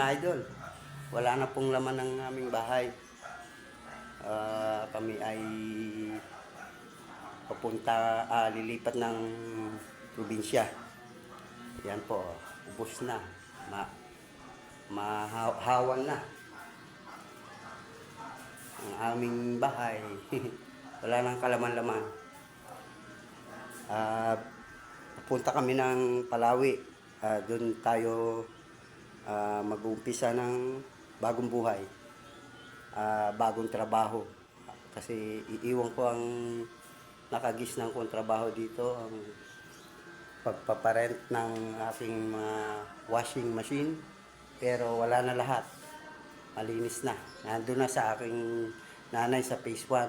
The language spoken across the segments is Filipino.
idol, wala na pong laman ng aming bahay. Kami ay lilipat ng probinsya. Yan po, ubos na. Mahawan na ang aming bahay. Wala nang kalaman-laman. Pupunta kami ng Palawi. Doon tayo mag-uumpisa ng bagong buhay, bagong trabaho. Kasi iiwan ko ang nakagisnan kong trabaho dito, ang pagpaparent ng aking mga washing machine. Pero wala na lahat, malinis na. Nandun na sa aking nanay sa phase 1.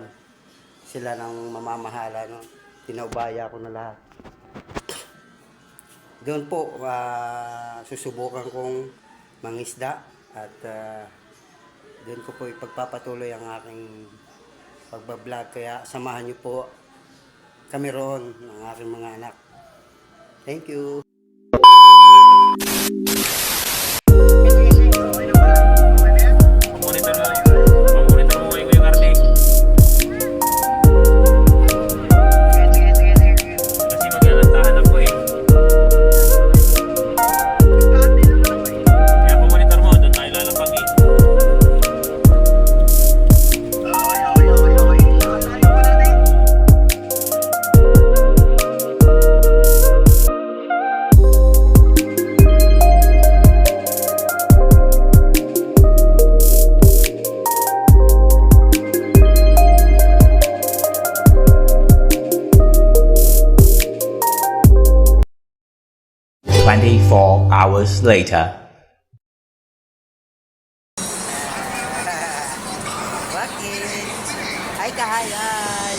Sila nang mamamahala, no? Tinaubaya ko na lahat. Doon po, susubukan kong mangisda at doon ko po ipagpapatuloy ang aking pagbablog. Kaya samahan niyo po kami roon ng aking mga anak. Thank you. Hours later. Bakit? Ay, kahayan!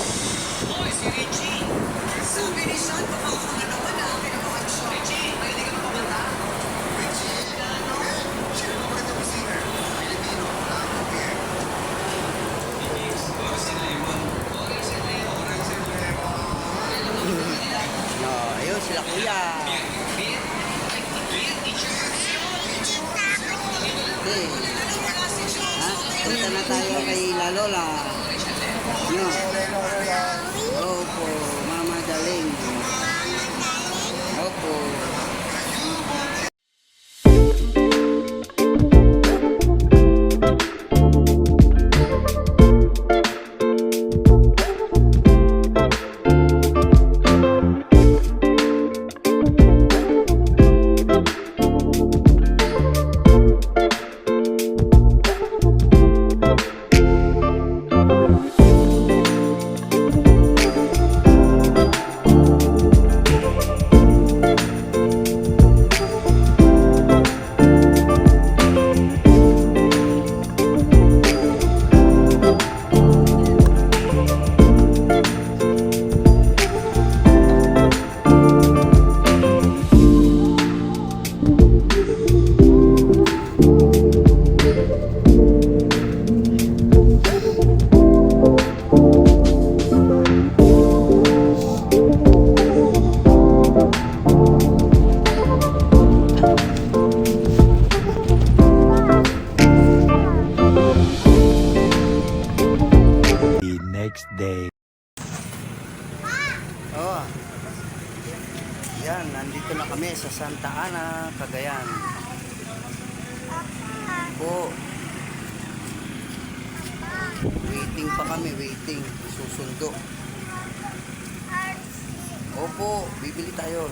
No, ayun sila kuya. Okay. Punta na tayo kay Lalola. No. Opo, Mama Daling. Opo. Day. Oh. Yan, nandito na kami sa Santa Ana, Cagayan. Po. Waiting pa kami, waiting. Susundo. Opo, bibili tayo.